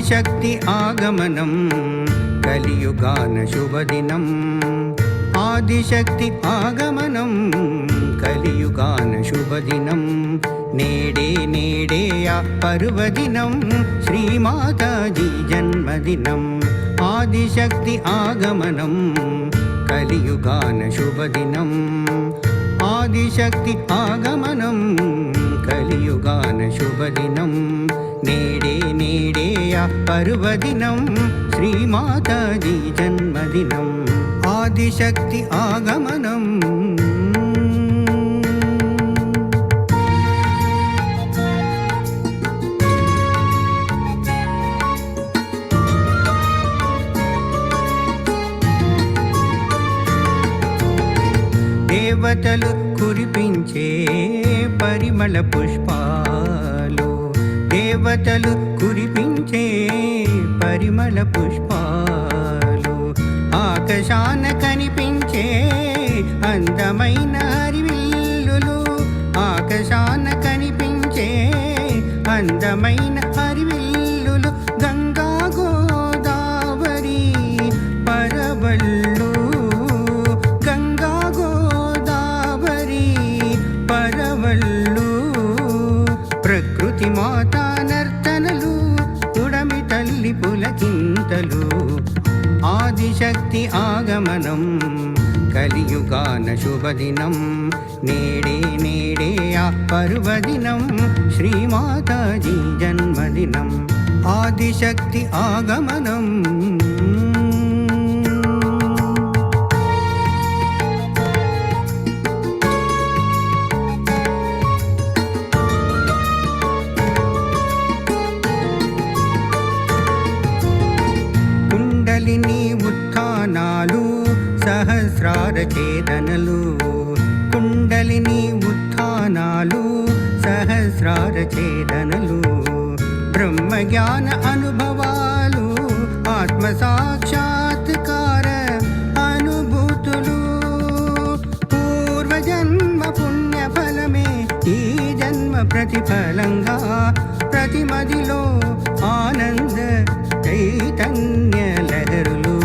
ఆదిశక్తి ఆగమనం కలియుగాన శుభదినం. ఆదిశక్తి ఆగమనం కలియుగాన శుభదినం. నేడే నేడే ఆ పర్వదినం శ్రీమాతాజీ జన్మదినం. ఆదిశక్తి ఆగమనం కలియుగాన శుభదినం. ఆదిశక్తి ఆగమనం కలియుగాన శుభదినం. నేడే నేడే ఆ పర్వదినం శ్రీమాతాజీ జన్మదినం. ఆదిశక్తి ఆగమనం. దేవతలు కురిపించే పరిమళ పుష్పాలు. దేవతలు కురిపించే పరిమళ పుష్పాలు. ఆకాశాన కనిపించే అందమైన హరివిల్లులు. ఆకాశాన కనిపించే అందమైన హరివిల్లులు. గంగా గోదావరి పరవళ్ళు. గంగా గోదావరి పరవళ్ళు. ప్రకృతి మాత నర్తనలు. ఉడమి తల్లి పులకింతలు. ఆదిశక్తి ఆగమనం కలియుగాన శుభదినం. నేడే నేడే ఆ పర్వదినం శ్రీమాతాజీ జన్మదినం. ఆదిశక్తి ఆగమనం. కుండలిని ఉత్థానాలు సహస్రార చేదనలు. కుండలిని ఉత్థానాలు సహస్రార చేదనలు. బ్రహ్మజ్ఞాన అనుభవాలు. ఆత్మ సాక్షాత్కార అనుభూతులు. పూర్వజన్మ పుణ్యఫలమే ఈ జన్మ ప్రతిఫలంగా. ప్రతిమదిలో ఆనంద చైతన్య లహరులు.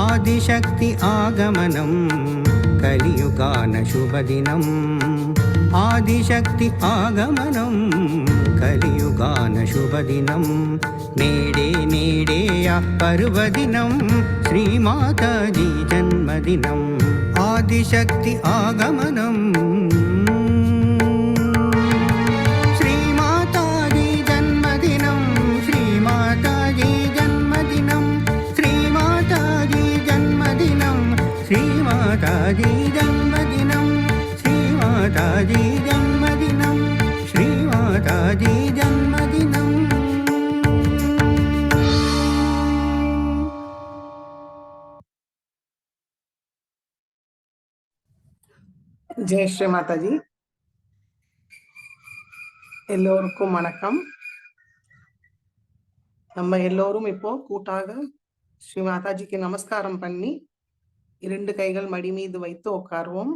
ఆదిశక్తి ఆగమనం కలియుగాన శుభదినం. ఆదిశక్తి ఆగమనం కలియుగాన శుభదినం. నేడే నేడే ఆ పర్వదినం శ్రీమాతాజీ జన్మదినం. ఆదిశక్తి ఆగమనం. శ్రీమాతాజీ జన్మదినం. శ్రీమాతాజీ జన్మదినం. శ్రీమాతాజీ జన్మదినం. శ్రీమాతాజీ జన్మదినం. శ్రీమాతాజీ జన్మదినం. శ్రీమాతాజీ జన్మదినం. ஜெய் ஸ்ரீ மாதாஜி. எல்லோருக்கும் வணக்கம். நம்ம எல்லோரும் இப்போ கூட்டாக ஸ்ரீ மாதாஜிக்கு நமஸ்காரம் பண்ணி 2 கைகள் மடி மீது வைத்து உட்காருவோம்.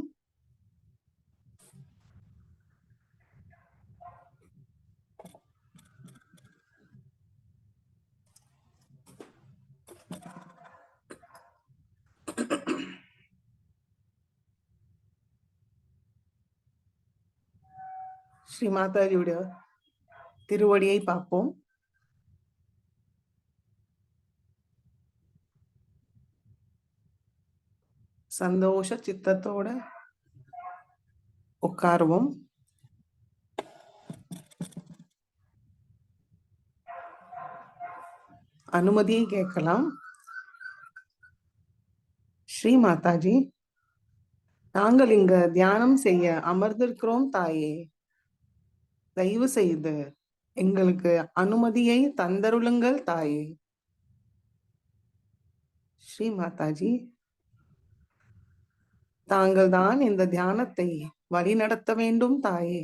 ஸ்ரீ மாதாஜியுடைய திருவடியை பார்ப்போம். சந்தோஷ சித்தத்தோட உட்காருவோம். அனுமதியை கேட்கலாம். ஸ்ரீ மாதாஜி, நாங்கள் இங்க தியானம் செய்ய அமர்ந்திருக்கிறோம் தாயே. தயவு செய்து எங்களுக்கு அனுமதியை தந்தருளுங்கள் தாயே. ஸ்ரீ மாதாஜி, தாங்கள் தான் இந்த தியானத்தை வழிநடத்த வேண்டும் தாயே.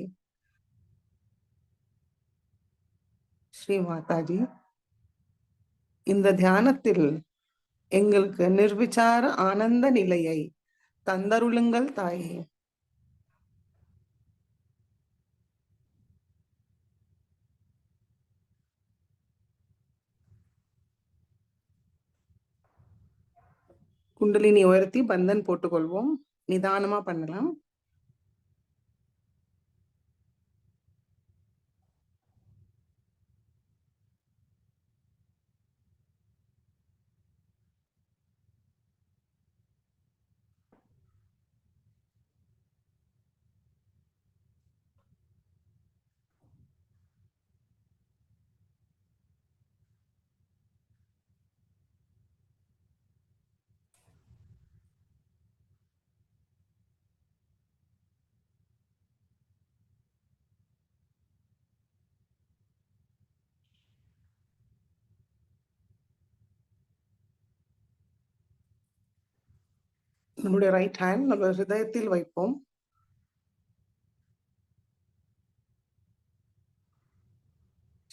ஸ்ரீ மாதாஜி, இந்த தியானத்தில் எங்களுக்கு நிர்விசார ஆனந்த நிலையை தந்தருளுங்கள் தாயே. குண்டலினி உயர்த்தி பந்தன் போட்டுக்கொள்வோம். நிதானமா பண்ணலாம். நம்முடைய ரைட் ஹேண்ட் நம்ம ஹிருதயத்தில் வைப்போம்.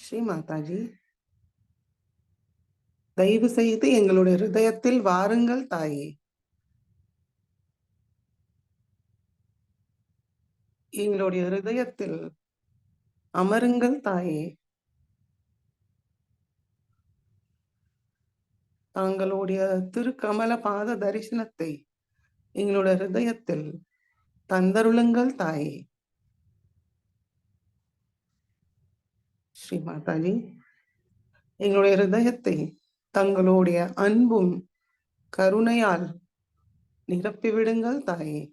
ஸ்ரீ மாதாஜி, தயவு செய்து எங்களுடைய ஹிருதயத்தில் வாருங்கள் தாயே. எங்களுடைய ஹிருதயத்தில் அமருங்கள் தாயே. தாங்களுடைய திருக்கமல பாத தரிசனத்தை எங்களுடைய ஹிருதயத்தில் தந்தருளுங்கள் தாயே. ஸ்ரீ மாதாஜி, எங்களுடைய ஹிருதயத்தை தங்களுடைய அன்பும் கருணையால் நிரப்பிவிடுங்கள் தாயே.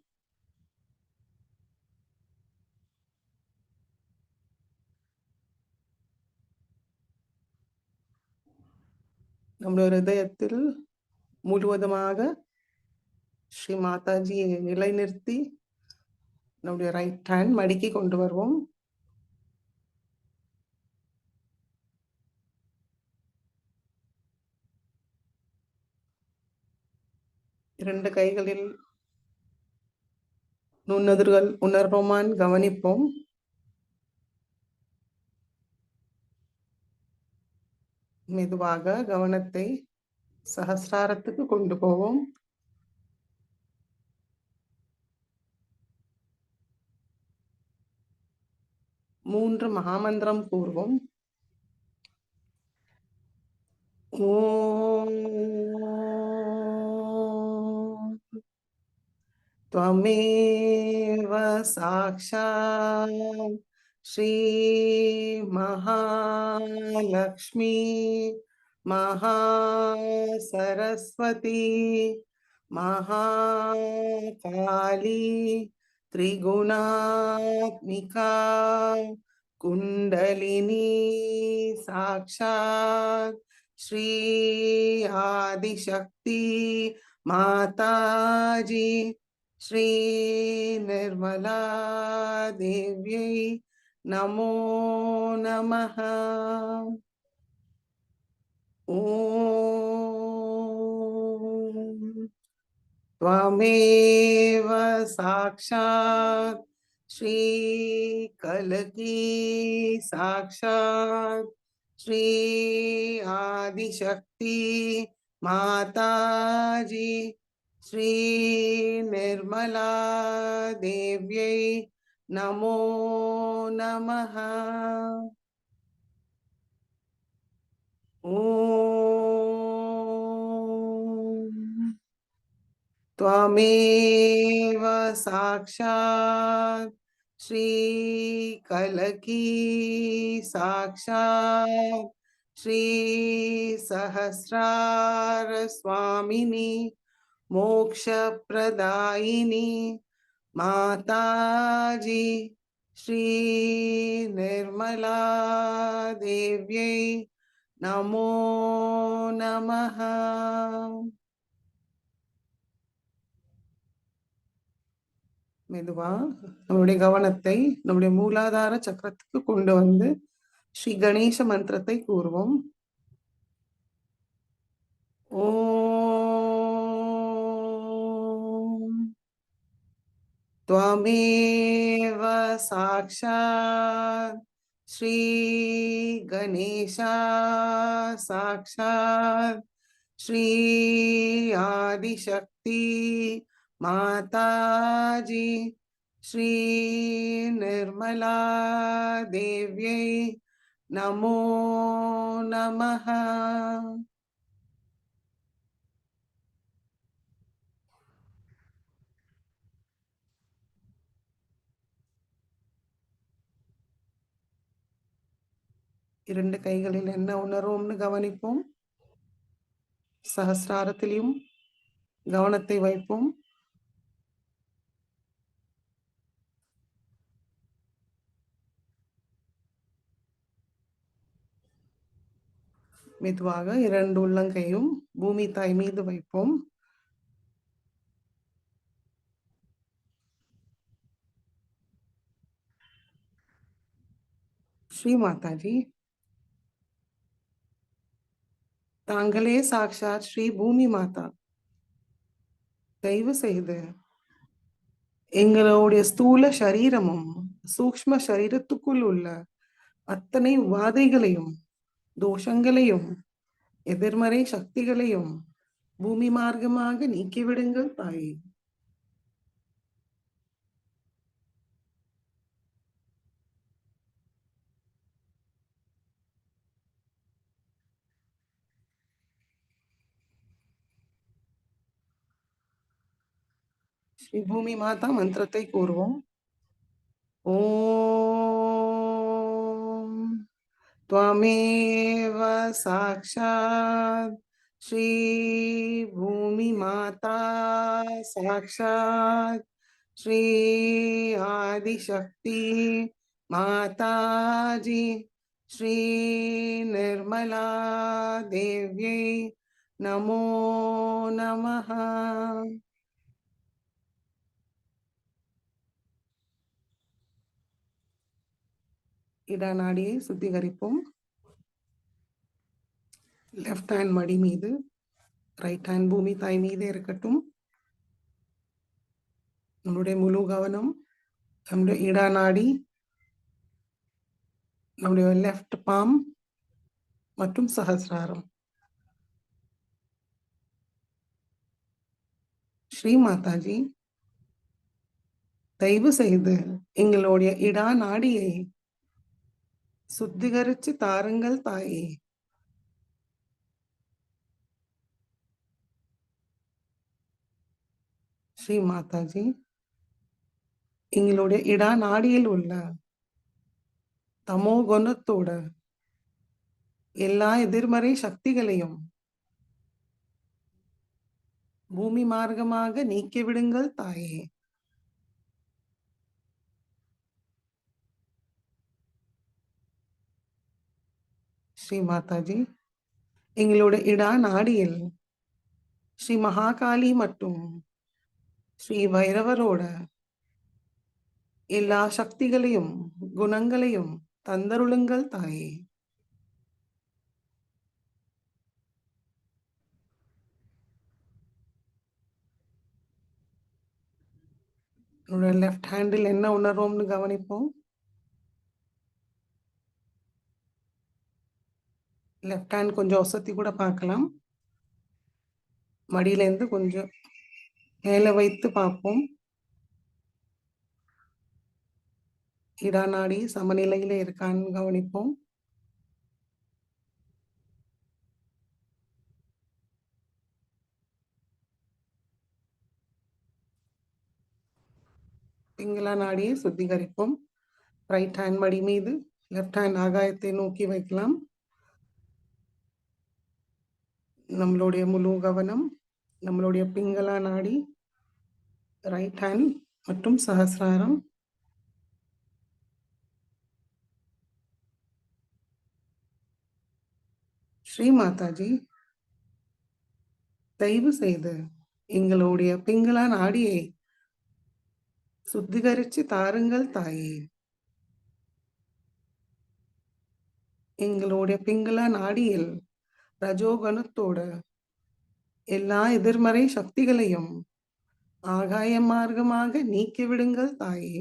நம்முடைய ஹிருதயத்தில் முழுவதுமாக ஸ்ரீ மாதாஜியை நிலைநிறுத்தி நம்முடைய ரைட் ஹேண்ட் மடக்கி கொண்டு வருவோம். இரண்டு கைகளில் நுண்ணுதிர்கள் உணர்வோமான் கவனிப்போம். மெதுவாக கவனத்தை சஹஸ்ராரத்துக்கு கொண்டு போவோம். மூன்று மகாமந்திரம் கூறுவோம். ஓம் त्वमेव साक्षात् श्री महालक्ष्मी महासरस्वती महाकाली त्रिगुणात्मिका कुंडलिनी साक्षात् श्री आदिशक्ति माताजी श्री निर्मला देव्यै नमो नमः। ओम त्वमेव साक्षात् श्री कलकी साक्षात् श्री आदिशक्ति माताजी श्री निर्मला देव्यै नमो नमः। ओम त्वमेव साक्षात् श्री कलकी साक्षात् श्री सहस्रार स्वामिनी मोक्ष प्रदायिनी माताजी श्री निर्मला देव्यै नमो नमः। மெதுவா நம்முடைய கவனத்தை நம்முடைய மூலாதார சக்கரத்துக்கு கொண்டு வந்து ஸ்ரீ கணேச மந்திரத்தை கூறுவோம். ஓம் त्वमेव साक्षात् श्री गणेशा साक्षात् श्री आदिशक्ति माताजी श्री निर्मला देव्यै नमो नमः। இரண்டு கைகளில் என்ன உணர்வோம்னு கவனிப்போம். சஹஸ்ராரத்திலையும் கவனத்தை வைப்போம். மெதுவாக இரண்டு உள்ளங்கையும் பூமி தாய் மீது வைப்போம். ஸ்ரீ மாதாஜி, தாங்களே சாக்ஷாத் ஸ்ரீ பூமி மாதா. தயவு செய்து எங்களுடைய ஸ்தூல சரீரமும் சூக்ஷ்ம சரீரத்துக்குள் உள்ள அத்தனை உபாதைகளையும் தோஷங்களையும் எதிர்மறை சக்திகளையும் பூமி மார்க்கமாக நீக்கிவிடுங்கள் தாயே. ஸ்ரீ பூமி மாதா மந்திரத்தை கூறுவோம். ஓம் त्वमेव साक्षात् श्री भूमि माता साक्षात् श्री आदिशक्ति माताजी श्री निर्मला देव्यै नमो नमः. இடநாடியை சுத்திகரிப்போம். லெஃப்ட் ஹேண்ட் மடி மீது, ரைட் ஹேண்ட் பூமி தாய் மீதே இருக்கட்டும். நம்முடைய முழு கவனம் நம்முடைய இடநாடி, நம்முடைய லெஃப்ட் பாம் மற்றும் சஹஸ்ராரம். ஸ்ரீ மாதாஜி, தயவு செய்து எங்களுடைய இடநாடியை சுத்திகரிச்சு தாருங்கள் தாயே. ஸ்ரீ மாதாஜி, எங்களுடைய இடநாடியில் உள்ள தமோ குணத்தோட எல்லா எதிர்மறை சக்திகளையும் பூமி மார்க்கமாக நீக்கிவிடுங்கள் தாயே. ஸ்ரீ மாதாஜி, எங்களுடைய இடநாடியில் ஸ்ரீ மகாகாளி மற்றும் ஸ்ரீ பைரவரோட எல்லா சக்திகளையும் குணங்களையும் தந்தருளுங்கள் தாயே. லெஃப்ட் ஹேண்டில் என்ன உணர்வோம்னு கவனிப்போம். லெஃப்ட் ஹேண்ட் கொஞ்சம் ஒசத்தி கூட பார்க்கலாம். மடியிலேருந்து கொஞ்சம் மேலே வைத்து பார்ப்போம். இடநாடி சமநிலையில இருக்கான்னு கவனிப்போம். பிங்களா நாடியை சுத்திகரிப்போம். ரைட் ஹேண்ட் மடி மீது, லெஃப்ட் ஹேண்ட் ஆகாயத்தை நோக்கி வைக்கலாம். நம்மளுடைய முழு கவனம் நம்மளுடைய பிங்களா நாடி, ரைட் ஹேண்ட் மற்றும் சஹஸ்ராரம். ஸ்ரீ மாதாஜி, தயவு செய்து எங்களுடைய பிங்களா நாடியை சுத்திகரிச்சு தாருங்கள் தாயே. எங்களுடைய பிங்களா நாடியில் ரஜோகணத்தோட எல்லா எதிர்மறை சக்திகளையும் ஆகாய மார்க்கமாக நீக்கிவிடுங்கள் தாயே.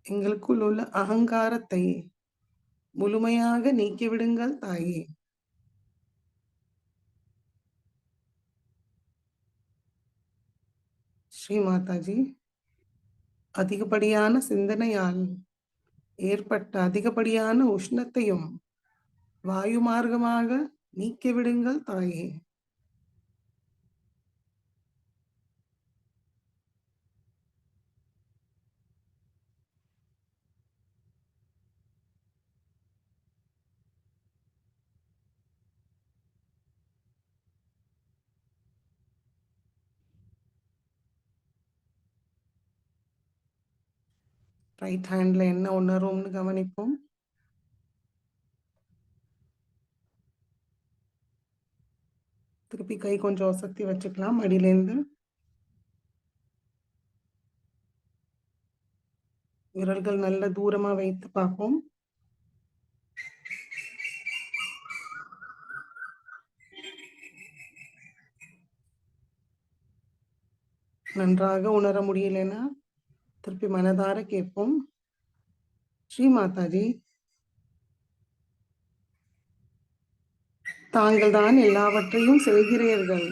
எங்களுக்குள் உள்ள அகங்காரத்தை முழுமையாக நீக்கிவிடுங்கள் தாயே. ஸ்ரீ மாதாஜி, அதிகப்படியான சிந்தனையால் ஏற்பட்ட அதிகப்படியான உஷ்ணத்தையும் வாயு மார்க்கமாக நீக்கிவிடுங்கள் தாயே. ரைட் ஹேண்ட்ல என்ன உணர்வோம்னு கவனிப்போம். திருப்பி கை கொஞ்சம் அசக்தி வச்சுக்கலாம். மடியிலேருந்து விரல்கள் நல்ல தூரமா வைத்து பார்ப்போம். நன்றாக உணர முடியலன்னா திருப்பி மனதார கேட்போம். ஸ்ரீ மாதாஜி, தாங்கள் தான் எல்லாவற்றையும் செய்கிறீர்கள்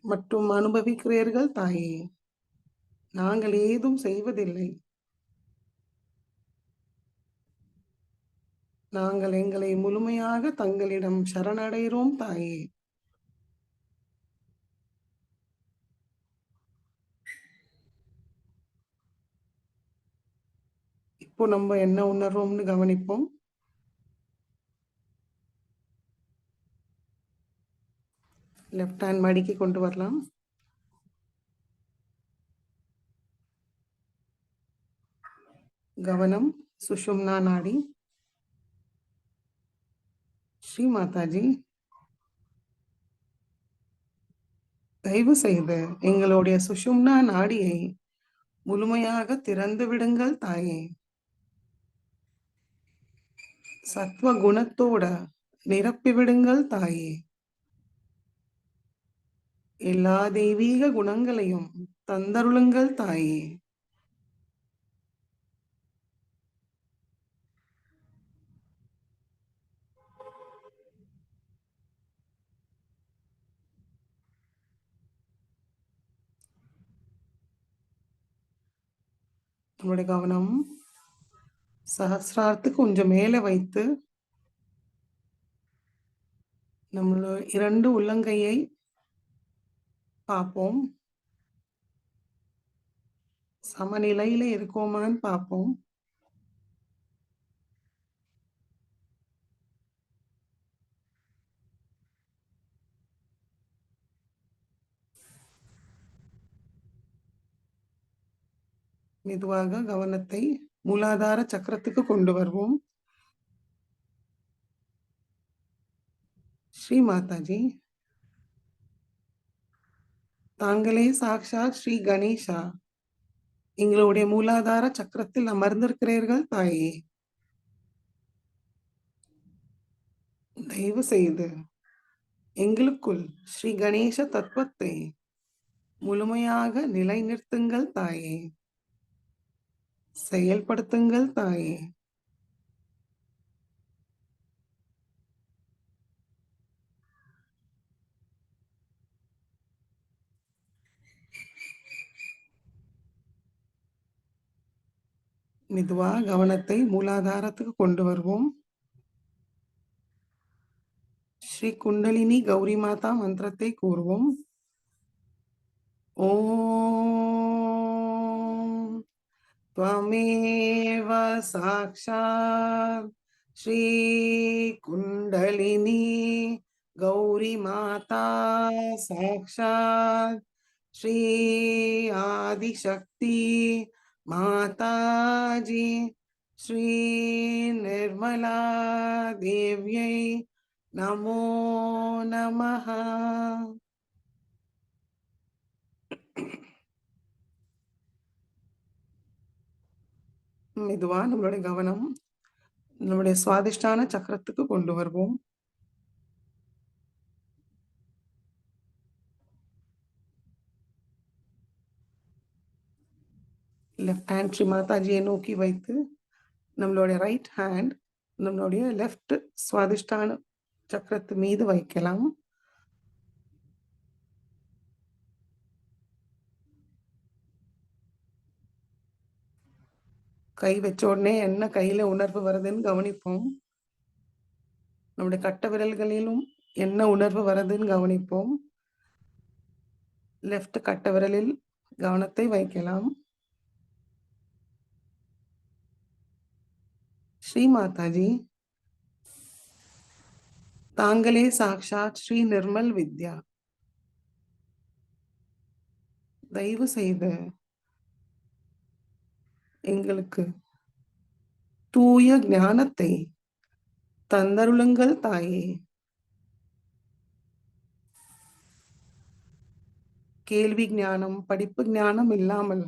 மற்றும் அனுபவிக்கிறீர்கள் தாயே. நாங்கள் ஏதும் செய்வதில்லை. நாங்கள் எங்களை முழுமையாக தங்களிடம் சரணடைகிறோம் தாயே. இப்போ நம்ம என்ன உணர்வோம்னு கவனிப்போம். லெஃப்ட் ஹேண்ட் மடிக்கு கொண்டு வரலாம். கவனம் சுஷும்னா நாடி. ஸ்ரீ மாதாஜி, தயவு செய்து எங்களுடைய சுஷும்னா நாடியை முழுமையாக திறந்து விடுங்கள் தாயே. சத்வ குணத்தோட நிரப்பி விடுங்கள் தாயே. எல்லா தெய்வீக குணங்களையும் தந்தருளுங்கள் தாயே. நம்மளுடைய கவனம் சஹஸ்ராரத்துக்கு கொஞ்சம் மேல வைத்து நம்மளோட 2 உள்ளங்கையை பார்ப்போம். சமநிலையில இருக்கோமான்னு பார்ப்போம். மெதுவாக கவனத்தை மூலாதார சக்கரத்துக்கு கொண்டு வருவோம். ஸ்ரீ மாதாஜி, தாங்களே சாக்ஷாத் ஸ்ரீ கணேஷா எங்களுடைய மூலாதார சக்கரத்தில் அமர்ந்திருக்கிறீர்கள் தாயே. தயவு செய்து எங்களுக்குள் ஸ்ரீ கணேச தத்துவத்தை முழுமையாக நிலைநிறுத்துங்கள் தாயே. செயல்படுத்துங்கள் தாயே. மெதுவா கவனத்தை மூலாதாரத்துக்கு கொண்டு வருவோம். ஸ்ரீ குண்டலினி கௌரி மாதா மந்திரத்தை கூறுவோம். ஓம் त्वमेव साक्षात् श्री कुंडलिनी गौरी माता साक्षात् श्री आदिशक्ति माताजी श्री निर्मला देव्यै नमो नमः. மெதுவா நம்மளுடைய கவனம் நம்மளுடைய சுவாதிஷ்டான சக்கரத்துக்கு கொண்டு வருவோம். லெஃப்ட் ஹேண்ட் ஸ்ரீ மாதாஜியை நோக்கி வைத்து நம்மளுடைய ரைட் ஹேண்ட் நம்மளுடைய லெஃப்ட் சுவாதிஷ்டான சக்கரத்து மீது வைக்கலாம். கை வச்ச உடனே என்ன கையில உணர்வு வருதுன்னு கவனிப்போம். நம்முடைய கட்ட விரல்களிலும் என்ன உணர்வு வருதுன்னு கவனிப்போம். லெஃப்ட் கட்ட விரலில் கவனத்தை வைக்கலாம். ஸ்ரீ மாதாஜி, தாங்களே சாக்ஷாத் ஸ்ரீ நிர்மல் வித்யா. தயவு செய்து எங்களுக்கு தூய ஞானத்தை தந்தருளுங்கள் தாயே. கேள்வி ஞானம், படிப்பு ஞானம் இல்லாமல்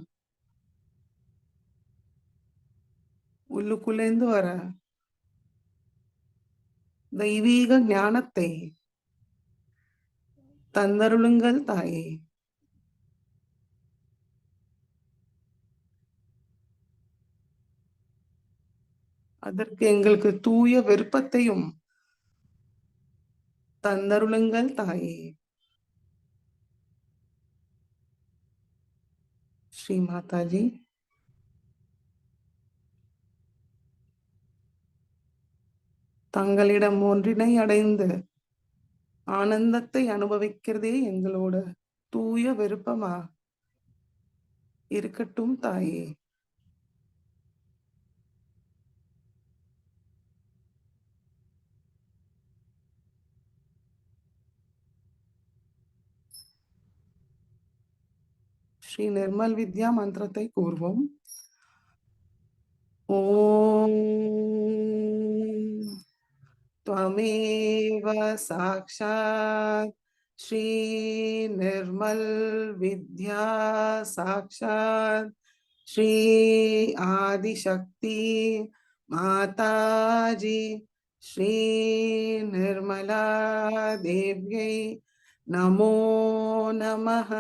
உள்ளுக்குள்ளேந்து வர தெய்வீக ஞானத்தை தந்தருளுங்கள் தாயே. அதற்கு எங்களுக்கு தூய விருப்பத்தையும் தந்தருளுங்கள் தாயே. ஸ்ரீ மாதாஜி, தங்களிடம் ஒன்றினை அடைந்து ஆனந்தத்தை அனுபவிக்கிறதே எங்களோட தூய விருப்பமா இருக்கட்டும் தாயே. ஸ்ரீ நிர்மல் வித்யா மந்திரத்தை கூறுவோம். ஓம் त्वमेव साक्षात् श्री निर्मल विद्या साक्षात् श्री आदिशक्ति माताजी श्री निर्मला देव्यै नमो नमः.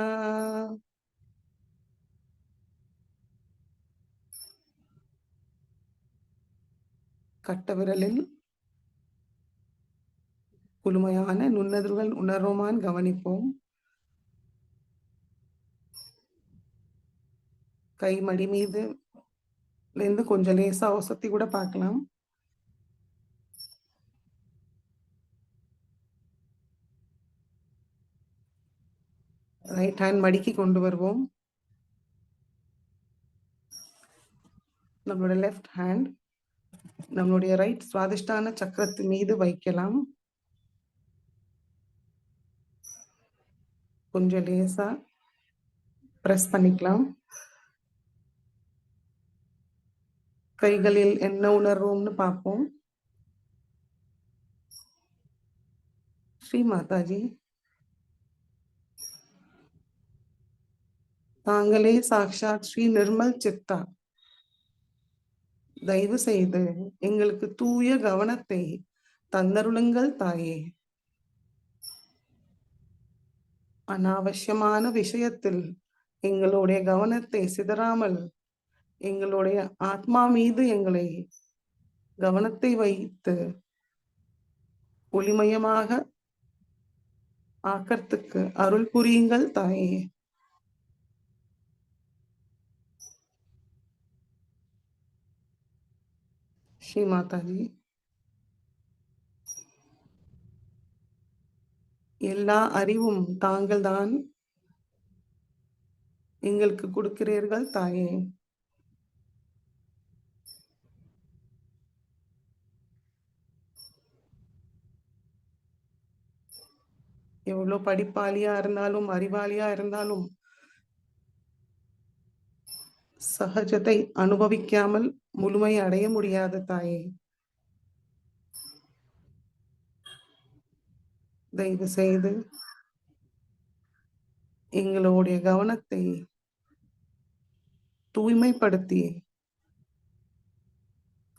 கட்டவிரலில் குளுமையான நுண்ணதிர்கள் உணர்வுமான் கவனிப்போம். கை மடி மீது இருந்து கொஞ்சம் லேசா ஒசத்தி கூட பார்க்கலாம். ரைட் ஹேண்ட் மடிக்கி கொண்டு வருவோம். நம்மளோட லெஃப்ட் ஹேண்ட் நம்மளுடைய ரைட் சுவாதிஷ்டான சக்கரத்து மீது வைக்கலாம். கொஞ்சம் லேசா பிரஸ் பண்ணிக்கலாம். கைகளில் என்ன உணர்வோம்னு பார்ப்போம். ஸ்ரீ மாதாஜி, தாங்களே சாக்ஷாத் ஸ்ரீ நிர்மல் சித்தா. தயவு செய்து எங்களுக்கு தூய கவனத்தை தந்தருளுங்கள் தாயே. அனாவசியமான விஷயத்தில் எங்களுடைய கவனத்தை சிதறாமல் எங்களுடைய ஆத்மா மீது எங்களை கவனத்தை வைத்து ஒளிமயமாக ஆக்கத்துக்கு அருள் புரியுங்கள் தாயே. ஸ்ரீ மாதாஜி, எல்லா அறிவும் தாங்கள் தான் எங்களுக்கு கொடுக்கிறீர்கள் தாயே. எவ்வளவு படிப்பாளியா இருந்தாலும் அறிவாளியா இருந்தாலும் சஹஜத்தை அனுபவிக்காமல் முழுமை அடைய முடியாத தாயே. தயவு செய்து எங்களுடைய கவனத்தை தூய்மைப்படுத்தி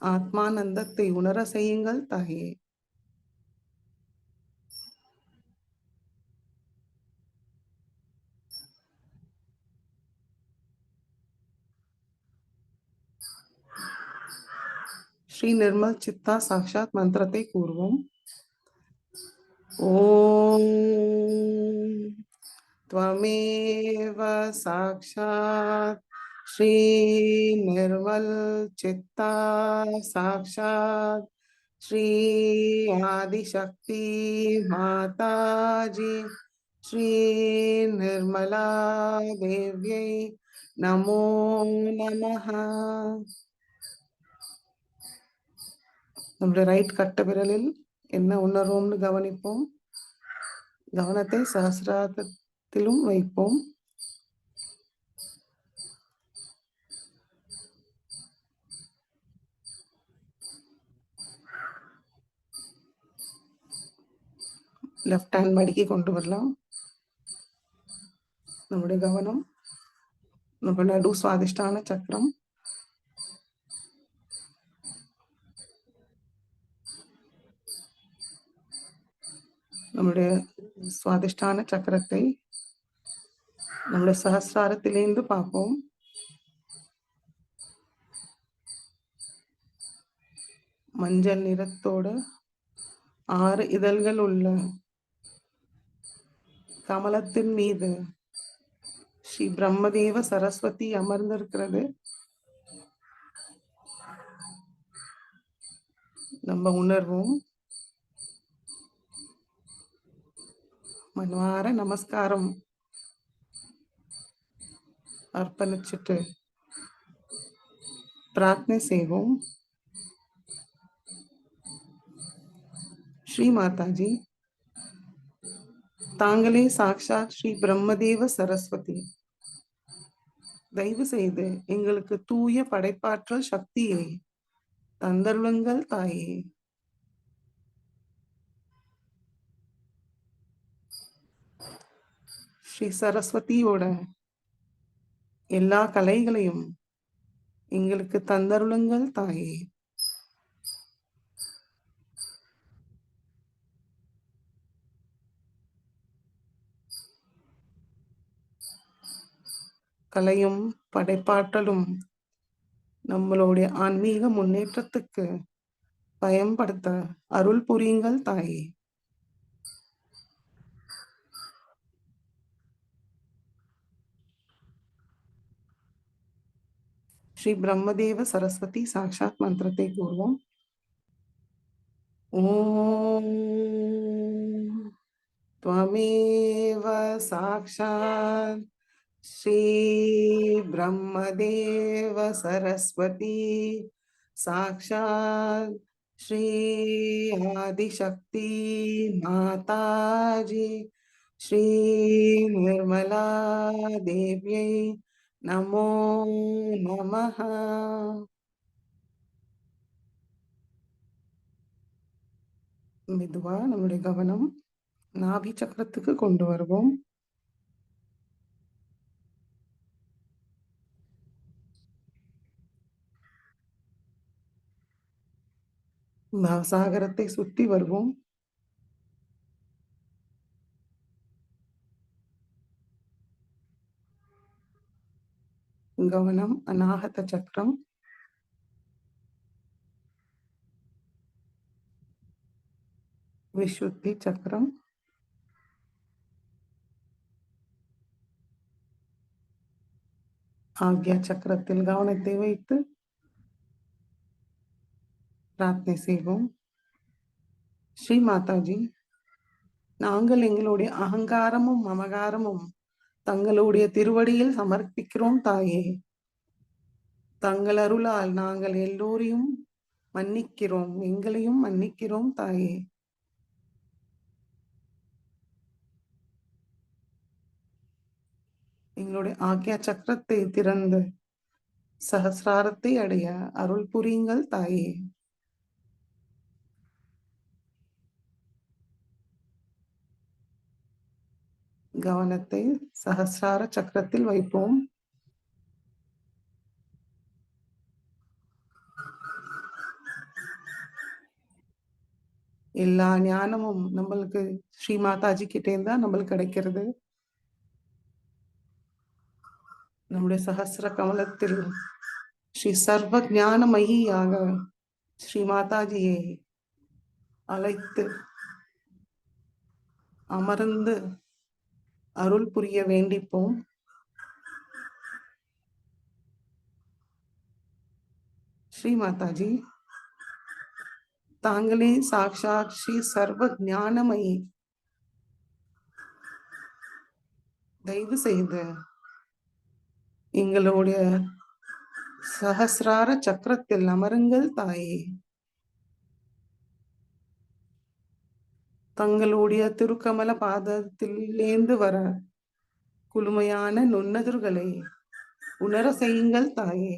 ஆத்மானந்தத்தை உணர செய்யுங்கள் தாயே. ஸ்ரீ நிர்மல் சித்தா சாக்ஷாத் மந்திரத்தை கூறுவோம். ஓம் त्वमेव साक्षात् श्री निर्मल चित्ता साक्षात् श्री आदिशक्ति माताजी श्री निर्मला देव्यै नमो नमः. நம்முடைய ரைட் கட்ட விரலில் என்ன உணர்வோம்னு கவனிப்போம். கவனத்தை சஹஸ்ராரத்திலும் வைப்போம். லெஃப்ட் ஹேண்ட் மடக்கி கொண்டு வரலாம். நம்முடைய கவனம் நம்ம நடு சுவாதிஷ்டான சக்கரம், நம்முடைய சுவாதிஷ்டான சக்கரத்தை நம்முடைய சஹஸ்ராரத்திலிருந்து பார்ப்போம். மஞ்சள் நிறத்தோட 6 இதழ்கள் உள்ள கமலத்தின் மீது ஸ்ரீ பிரம்மதேவ சரஸ்வதி அமர்ந்திருக்கிறது. நம்ம உணர்வோம். மனவார நமஸ்காரம் அர்ப்பணிச்சுட்டு பிரார்த்தனை செய்வோம். ஸ்ரீ மாதாஜி, தாங்களே சாக்ஷாத் ஸ்ரீ பிரம்மதேவ சரஸ்வதி. தயவு செய்து எங்களுக்கு தூய படைப்பாற்றல் சக்தியை தந்தருளுங்கள் தாயே. ஸ்ரீ சரஸ்வதியோட எல்லா கலைகளையும் எங்களுக்கு தந்தருளுங்கள் தாயே. கலையும் படைப்பாற்றலும் நம்மளுடைய ஆன்மீக முன்னேற்றத்துக்கு பயன்படுத்த அருள் புரியுங்கள் தாயே. ஸ்ரீ பிரம்மதேவ சரஸ்வதி சாக்ஷாத் மந்திரத்தை கூறுவோம். ஓம் त्वमेव साक्षात् श्री ब्रह्मदेव सरस्वती साक्षात् श्री आदिशक्ति माताजी श्री निर्मला देव्यै नमो नमः. மெதுவா நம்முடைய கவனம் நாபி சக்கரத்துக்கு கொண்டு வருவோம். சாகரத்தை சுத்தி வருவோம். கவனம் அநாகத சக்கரம், விசுத்தி சக்கரம், ஆக்யா சக்கரத்தில் கவனத்தை வைத்து பிரார்த்தனை செய்வோம். ஸ்ரீ மாதாஜி, நாங்கள் எங்களுடைய அகங்காரமும் மமகாரமும் தங்களுடைய திருவடியில் சமர்ப்பிக்கிறோம் தாயே. தங்கள் அருளால் நாங்கள் எல்லோரையும் மன்னிக்கிறோம், எங்களையும் மன்னிக்கிறோம் தாயே. எங்களுடைய ஆக்யா சக்கரத்தை திறந்து சஹஸ்ராரத்தை அடைய அருள் புரியுங்கள் தாயே. கவனத்தை சஹஸ்ரார சக்கரத்தில் வைப்போம். எல்லா ஞானமும் நம்மளுக்கு ஸ்ரீ மாதாஜி கிட்டே இருந்தா நம்மளுக்கு கிடைக்கிறது. நம்முடைய சஹஸ்ர கமலத்தில் ஸ்ரீ சர்வ ஞானமயியாக ஸ்ரீ மாதாஜியை அழைத்து அமர்ந்து அருள் புரிய வேண்டிப்போம். ஸ்ரீ மாதாஜி, தாங்களே சாக்ஷாத் ஸ்ரீ சர்வ ஞானமயி. தயவு செய்து எங்களுடைய சஹஸ்ரார சக்கரத்தில் அமருங்கள் தாயே. தங்களுடைய திருக்கமல பாதத்திலேந்து வர குளுமையான நுண்ணதிர்களை உணர செய்யுங்கள் தாயே.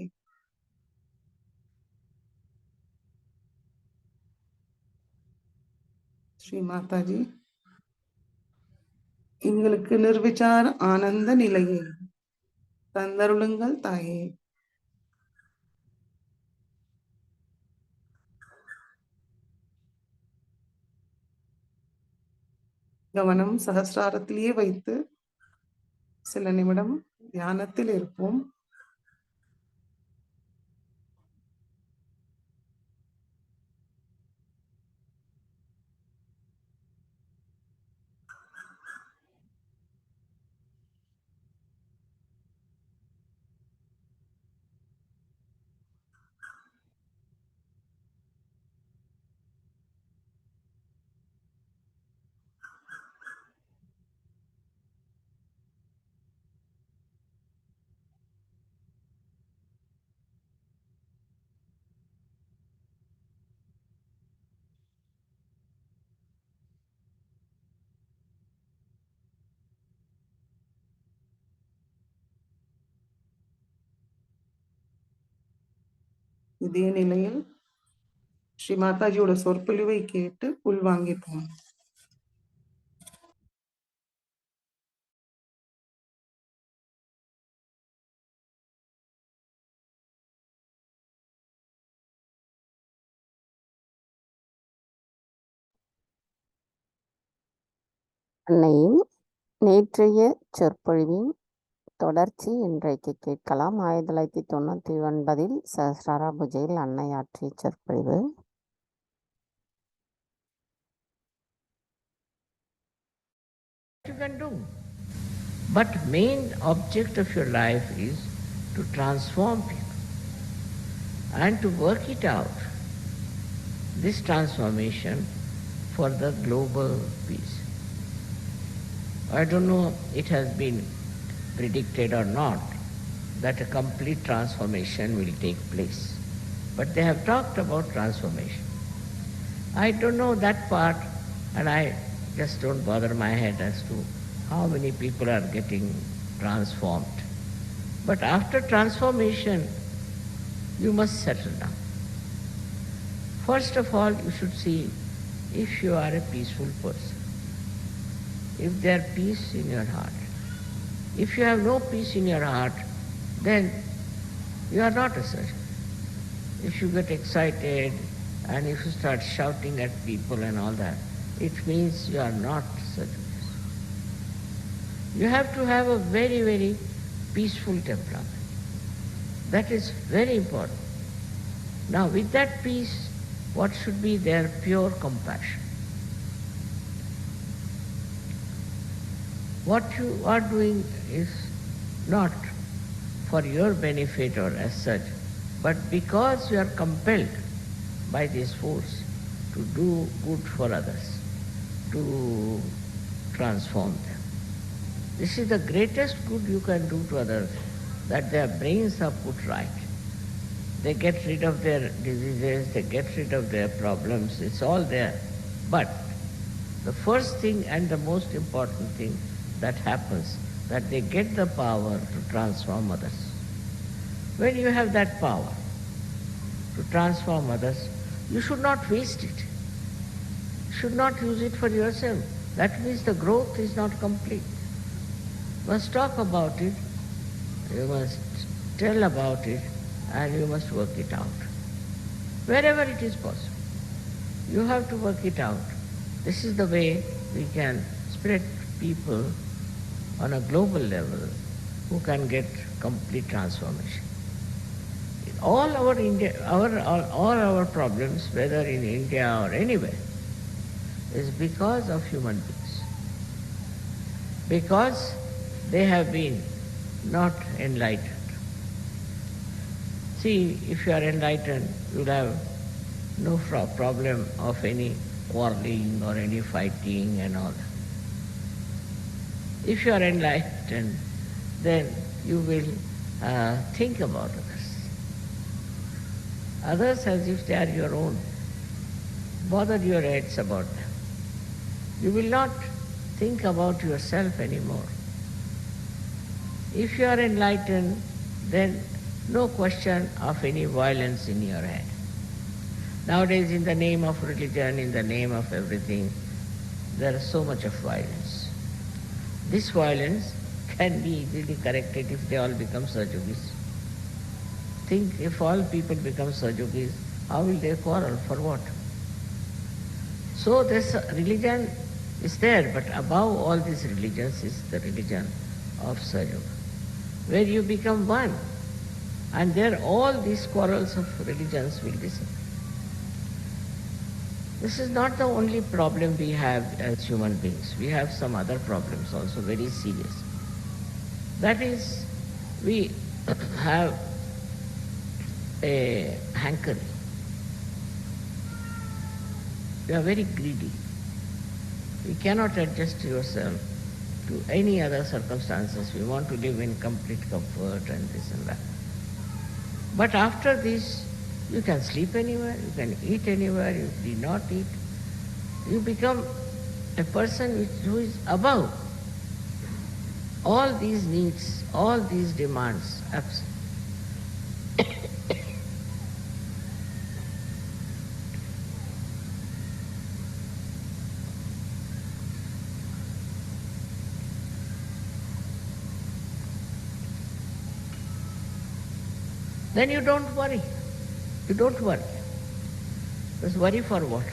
ஸ்ரீ மாதாஜி, எங்களுக்கு நிர்விசார ஆனந்த நிலையை தந்தருளுங்கள் தாயே. கவனம் சகஸ்ராரத்திலேயே வைத்து சில நிமிடம் தியானத்தில் இருப்போம். இதே நிலையில் ஸ்ரீ மாதாஜியோட சொற்பொழிவை கேட்டு உள்வாங்கிப்போம். அன்னையின் நேற்றைய சொற்பொழிவின் தொடர்ச்சி இன்றைக்கு கேட்கலாம். 1999 சஹஸ்ரார பூஜையில் அன்னை ஆற்றிய சொற்பொழிவு. You can do, but main object of your life is to transform people and to work it out, this transformation for the global peace. I don't know, it has been predicted or not that a complete transformation will take place, but they have talked about transformation. I don't know that part, and I just don't bother my head as to how many people are getting transformed. But after transformation, you must settle down. First of all, you should see if you are a peaceful person, if there is peace in your heart. If you have no peace in your heart, then you are not a surgeon. If you get excited and if you start shouting at people and all that, it means you are not surgeons. You have to have a very, very peaceful temperament. That is very important. Now with that peace, what should be there? Pure compassion. What you are doing is not for your benefit or as such, but because you are compelled by this force to do good for others, to transform them. This is the greatest good you can do to others, that their brains are put right. They get rid of their diseases, they get rid of their problems, it's all there. But the first thing and the most important thing that happens, that they get the power to transform others. When you have that power to transform others, you should not waste it. You should not use it for yourself. That means the growth is not complete. You must talk about it, you must tell about it, and you must work it out. Wherever it is possible, you have to work it out. This is the way we can spread people on a global level who can get complete transformation. All our problems, whether in India or anywhere, is because of human beings. Because they have been not enlightened. See, if you are enlightened, you will have no problem of any quarreling or any fighting and all that. If you are enlightened, then you will think about others. Others as if they are your own. Bother your heads about them. You will not think about yourself anymore. If you are enlightened, then no question of any violence in your head. Nowadays, in the name of religion, in the name of everything, there is so much of violence. this violence can be easily corrected if they all become Sahajogis. Think if all people become Sahajogis, how will they quarrel? For what? So this religion is there, but above all these religions is the religion of Sahaja, where you become one, and there all these quarrels of religions will disappear. This is not the only problem we have as human beings. We have some other problems also very serious. That is, we have a hankering. You are very greedy. You cannot adjust yourself to any other circumstances. We want to live in complete comfort and this and that. But after this, you can sleep anywhere, you can eat anywhere, you need not eat. You become a person who is above all these needs, all these demands, absent. Then you don't worry. You don't worry. Just worry for what?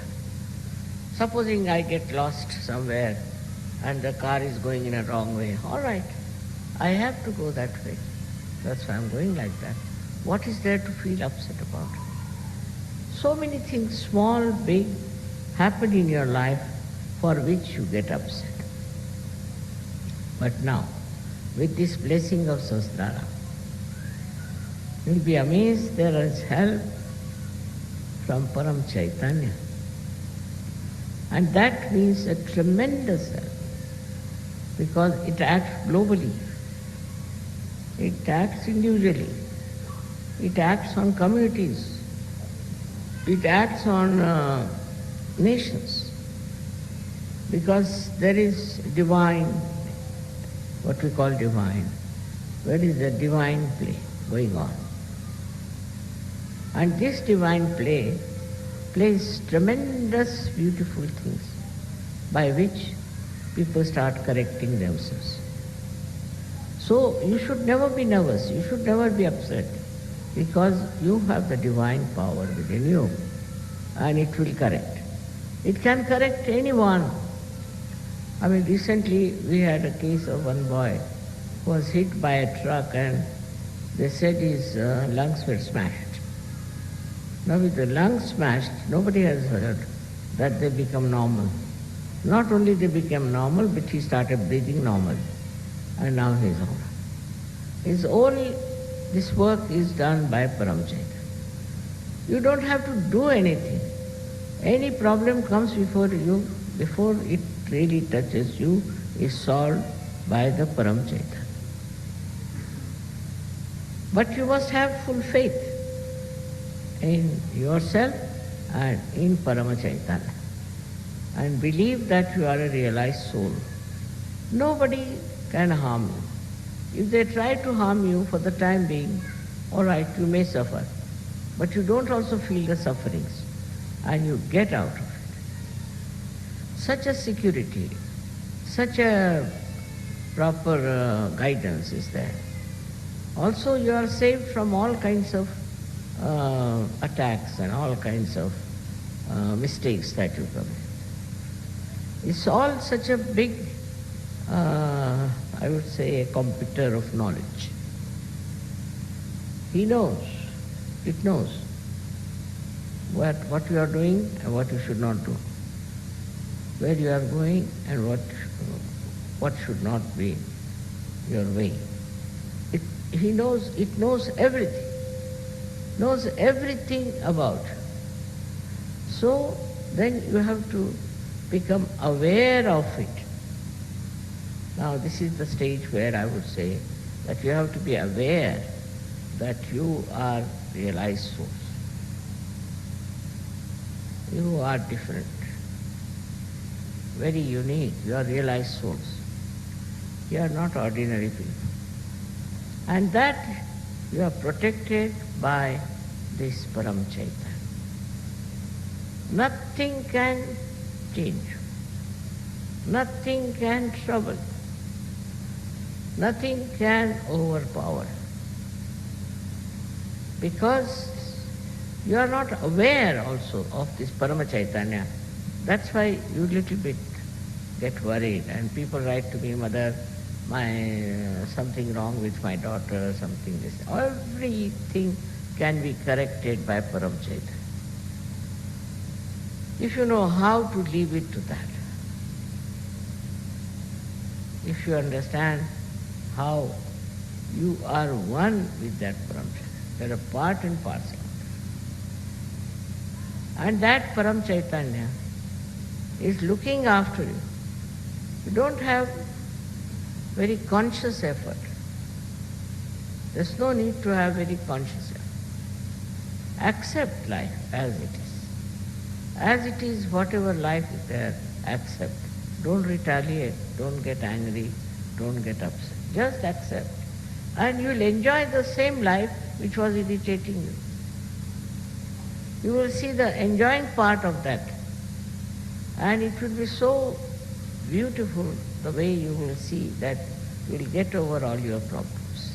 Supposing I get lost somewhere and the car is going in a wrong way. All right, I have to go that way. That's why I'm going like that. What is there to feel upset about? So many things, small, big, happen in your life for which you get upset. But now, with this blessing of Sahasrara, you'll be amazed there is help from Param Chaitanya. And that means a tremendous help, because it acts globally, it acts individually, it acts on communities, it acts on nations, because there is divine, what we call divine, where is the divine play going on. And this divine play plays tremendous beautiful things by which people start correcting themselves. So you should never be nervous, you should never be upset, because you have the divine power within you and it will correct. It can correct anyone. I mean, recently we had a case of one boy who was hit by a truck and they said his lungs were smashed. Now with the lungs smashed, nobody has heard that they become normal. Not only they became normal, but he started breathing normal. And now he is all right. This work is done by Param Chaitanya. You don't have to do anything. Any problem comes before you, before it really touches you, is solved by the Param Chaitanya. But you must have full faith in yourself and in Parama Chaitanya, and believe that you are a realized soul. Nobody can harm you. If they try to harm you for the time being, all right, you may suffer, but you don't also feel the sufferings, and you get out of it. Such a security, such a proper guidance is there. Also, you are saved from all kinds of attacks and all kinds of mistakes that you commit. It's all such a big, I would say, a computer of knowledge. He knows, it knows what you are doing and what you should not do, where you are going and what should not be your way. He knows, it knows everything about you. So then you have to become aware of it. Now this is the stage where I would say that you have to be aware that you are realized souls. You are different, very unique. You are realized souls. You are not ordinary people. And that you are protected by this Param Chaitanya. Nothing can change you. Nothing can trouble you. Nothing can overpower. Because you are not aware also of this Parama Chaitanya. That's why you little bit get worried, and people write to me, Mother, something wrong with my daughter, something this. Everything can be corrected by Param Chaitanya. If you know how to leave it to that, if you understand how you are one with that Param Chaitanya, you are a part and parcel. And that Param Chaitanya is looking after you. You don't have very conscious effort. There's no need to have very conscious effort. Accept life as it is. As it is, whatever life is there, accept. Don't retaliate, don't get angry, don't get upset. Just accept. And you'll enjoy the same life which was irritating you. You will see the enjoying part of that. And it will be so beautiful the way you will see that you will get over all your problems.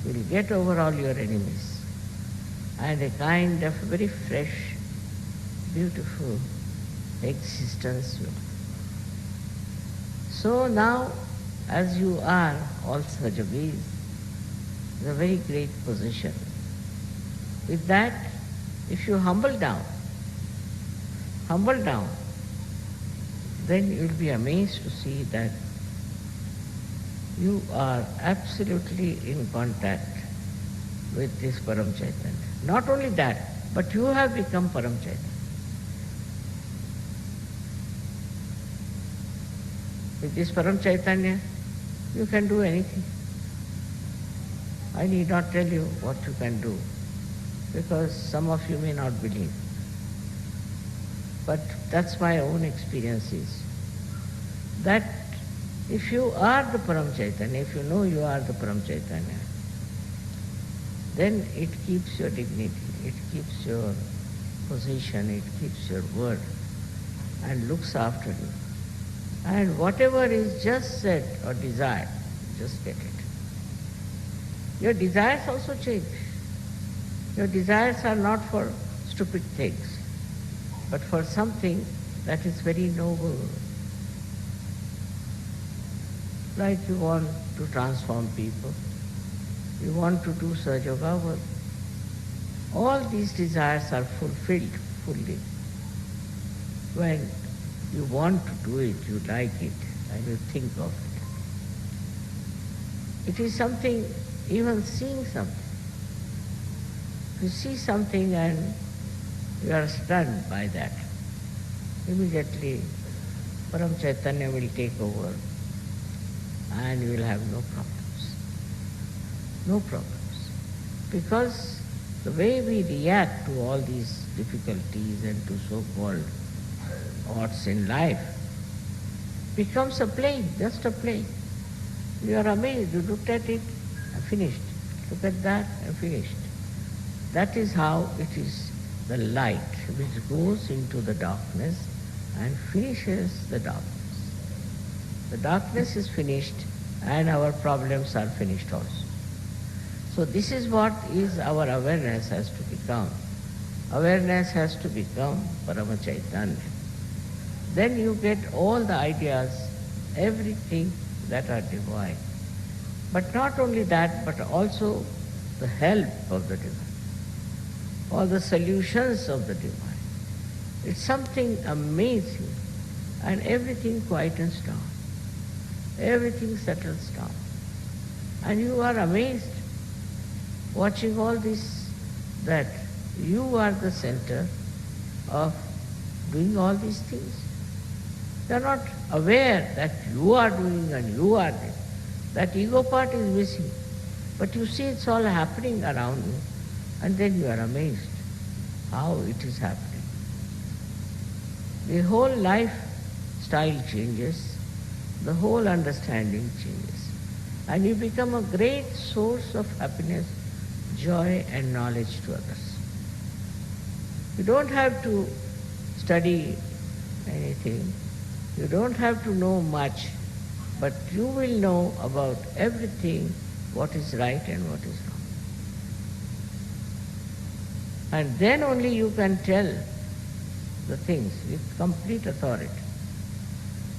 You will get over all your enemies. And a kind of very fresh, beautiful existence. So now, as you are all Sahajabis, in a very great position. With that, if you humble down, then you'll be amazed to see that you are absolutely in contact with this Param Chaitanya. Not only that, but you have become Param Chaitanya. With this Param Chaitanya, you can do anything. I need not tell you what you can do, because some of you may not believe. But that's my own experience is that if you are the Param Chaitanya, if you know you are the Param Chaitanya, then it keeps your dignity, it keeps your position, it keeps your word, and looks after you. And whatever is just said or desired, just get it. Your desires also change. Your desires are not for stupid things, but for something that is very noble. Like you want to transform people, you want to do Sahaja work. All these desires are fulfilled fully when you want to do it, you like it, and you think of it. It is something, even seeing something. You see something and you are stunned by that. Immediately, Param Chaitanya will take over and you will have no problems. No problems. Because the way we react to all these difficulties and to so-called odds in life becomes a plane, just a plane. You are amazed, you looked at it and finished. Look at that and finished. That is how it is the light which goes into the darkness and finishes the darkness. The darkness is finished and our problems are finished also. So this is what is our awareness has to become. Awareness has to become Parama Chaitanya. Then you get all the ideas, everything that are divine. But not only that, but also the help of the divine. All the solutions of the divine. It's something amazing, and everything quietens down. Everything settles down. And you are amazed watching all this, that you are the center of doing all these things. You are not aware that you are doing and you are doing. That ego part is missing. But you see it's all happening around you, and then you are amazed how it is happening. The whole lifestyle changes, the whole understanding changes, and you become a great source of happiness, joy and knowledge to others. You don't have to study anything, you don't have to know much, but you will know about everything what is right and what is wrong. And then only you can tell the things with complete authority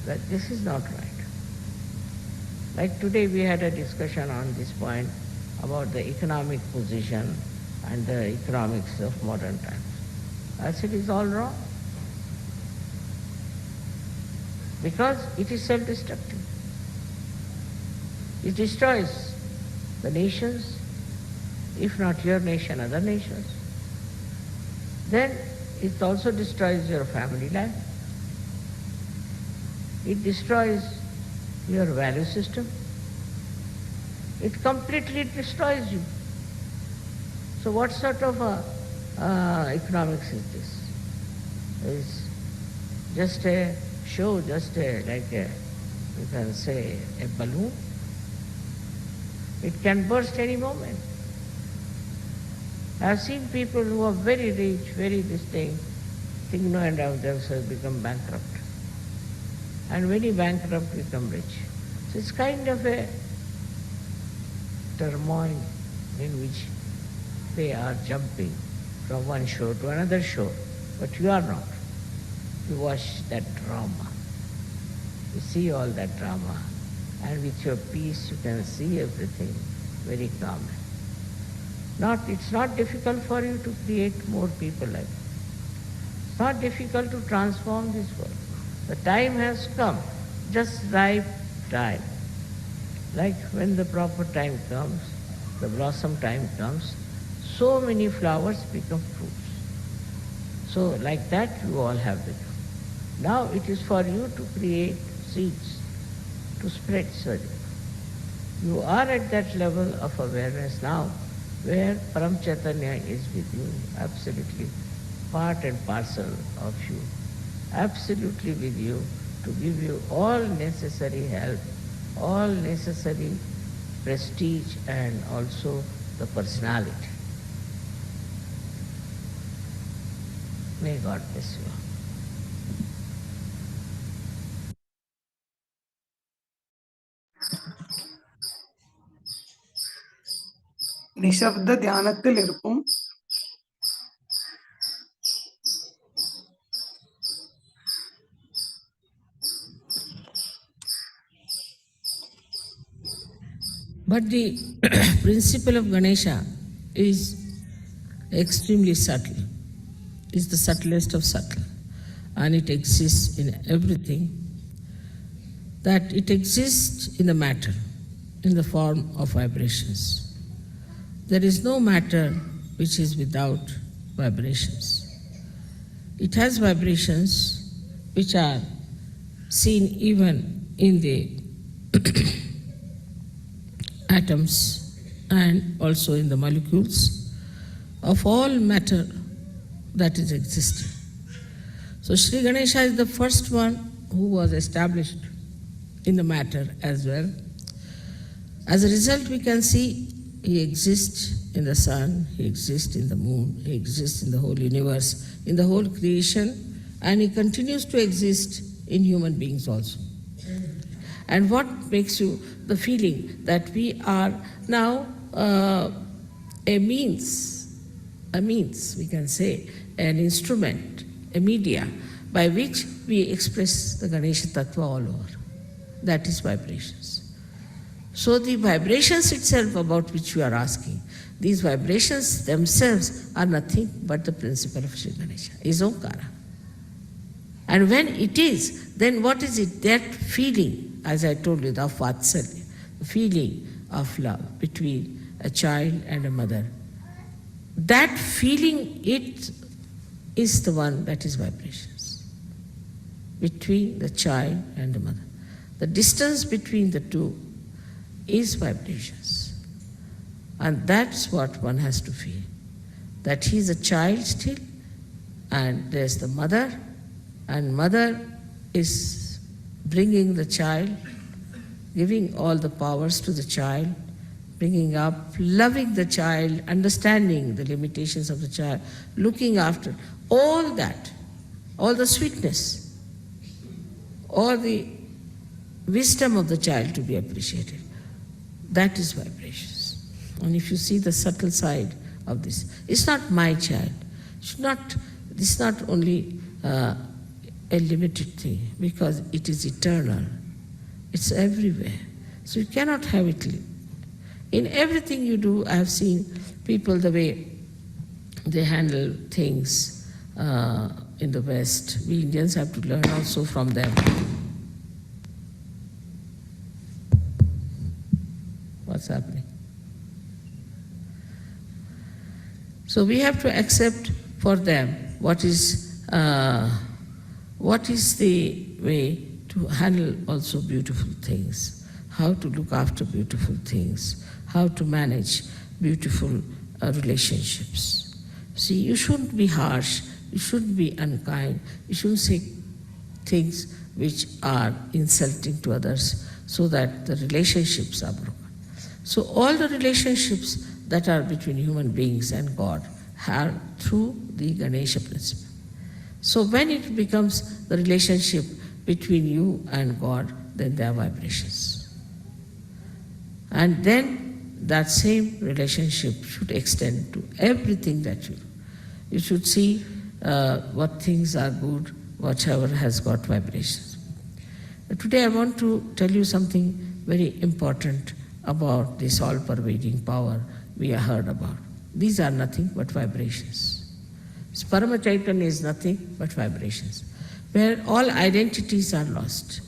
that this is not right. Like today we had a discussion on this point about the economic position and the economics of modern times. I said it's all wrong. Because it is self-destructive. It destroys the nations, if not your nation, other nations. Then it also destroys your family life. It destroys your value system. It completely destroys you. So what sort of economics is this? It's just a show, you can say, a balloon. It can burst any moment. I have seen people who are very rich, very distinct, think no end of themselves, become bankrupt. And many bankrupt become rich. So it's kind of a turmoil in which they are jumping from one shore to another shore. But you are not. You watch that drama. You see all that drama. And with your peace you can see everything very calmly. It's not difficult for you to create more people like that. It's not difficult to transform this world. The time has come, just ripe time. Like when the proper time comes, the blossom time comes, so many flowers become fruits. So like that you all have become. Now it is for you to create seeds, to spread seeds. You are at that level of awareness now where Param Chaitanya is with you, absolutely part and parcel of you, absolutely with you to give you all necessary help, all necessary prestige and also the personality. May God bless you. Nishabda தியானத்தில் இருப்போம். But the principle of Ganesha is extremely subtle. It's the subtlest of subtle. And it exists in everything. That it exists in the matter, in the form of vibrations. There is no matter which is without vibrations. It has vibrations which are seen even in the atoms and also in the molecules of all matter that is existing. So Sri Ganesha is the first one who was established in the matter as well. As a result, we can see he exists in the sun, he exists in the moon, he exists in the whole universe, in the whole creation, and he continues to exist in human beings also. And what makes you the feeling that we are now a means, we can say, an instrument, a media by which we express the Ganesha Tattva all over. That is vibrations. So the vibrations itself about which you are asking, these vibrations themselves are nothing but the principle of Sri Ganesha, is Omkara. And when it is, then what is it? That feeling, as I told you, the Vatsalya, the feeling of love between a child and a mother. That feeling, it is the one that is vibrations between the child and the mother. The distance between the two is vibrations. And that's what one has to feel. That he is a child still, and there's the mother, and mother is bringing the child, giving all the powers to the child, bringing up, loving the child, understanding the limitations of the child, looking after all that, all the sweetness, all the wisdom of the child to be appreciated. That is vibrations. And if you see the subtle side of this, it's not my child. This is not only a limited thing, because it is eternal. It's everywhere. So you cannot have it. In everything you do, I have seen people, the way they handle things in the West. We Indians have to learn also from them. What's happening? So we have to accept for them what is the way to handle also beautiful things, how to look after beautiful things, how to manage beautiful relationships. See, you shouldn't be harsh, you shouldn't be unkind, you shouldn't say things which are insulting to others so that the relationships are broken. So all the relationships that are between human beings and God are through the Ganesha principle. So when it becomes the relationship between you and God, then there are vibrations. And then that same relationship should extend to everything that you do. You should see what things are good, whatever has got vibrations. Today I want to tell you something very important about this all-pervading power we have heard about. These are nothing but vibrations. Parama Chaitanya is nothing but vibrations, where all identities are lost.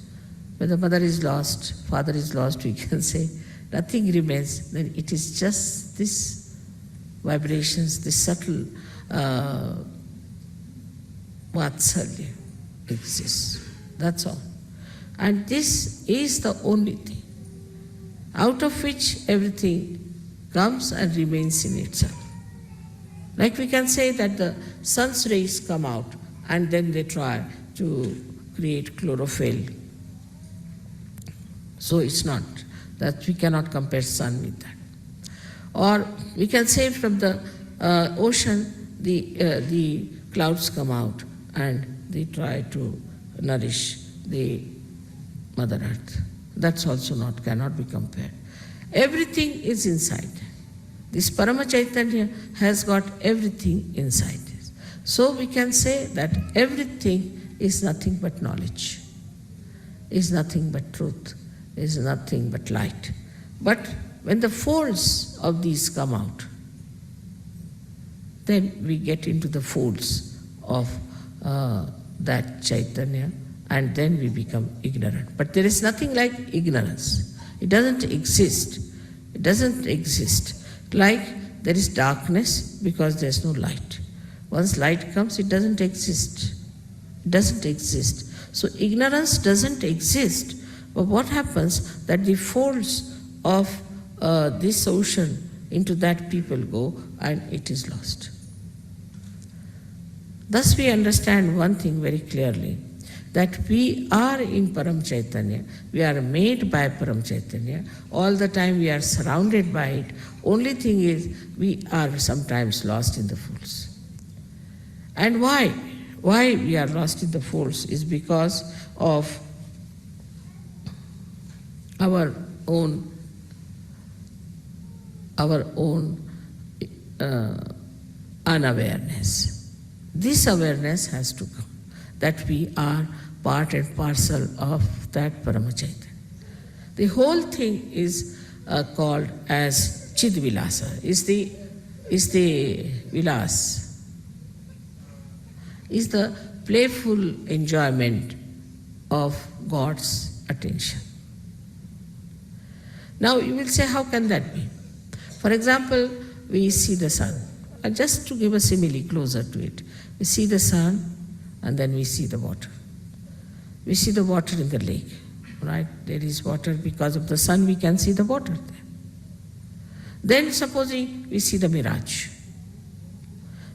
When the mother is lost, father is lost, we can say nothing remains, then it is just this vibrations, this subtle vatsalya exists. That's all. And this is the only thing out of which everything comes and remains in itself. Like we can say that the sun's rays come out and then they try to create chlorophyll. So it's not, that we cannot compare sun with that. Or we can say from the ocean, the clouds come out and they try to nourish the Mother Earth. That's also cannot be compared. Everything is inside. This Parama Chaitanya has got everything inside this. So we can say that everything is nothing but knowledge, is nothing but truth, is nothing but light. But when the folds of these come out, then we get into the folds of that Chaitanya, and then we become ignorant. But there is nothing like ignorance. It doesn't exist. It doesn't exist. Like there is darkness because there is no light. Once light comes, it doesn't exist. It doesn't exist. So ignorance doesn't exist. But what happens that the folds of this ocean, into that people go and it is lost. Thus we understand one thing very clearly, that we are in Param Chaitanya, we are made by Param Chaitanya, all the time we are surrounded by it. Only thing is, we are sometimes lost in the folds. And why? Why we are lost in the folds is because of our own unawareness. This awareness has to come, that we are part and parcel of that Parama Chaitanya. The whole thing is called as Chid Vilasa, is the Vilas, is the playful enjoyment of God's attention. Now you will say, how can that be? For example, we see the sun. Just to give a simile closer to it, we see the sun and then we see the water. We see the water in the lake, right? There is water because of the sun, we can see the water there. Then supposing we see the mirage.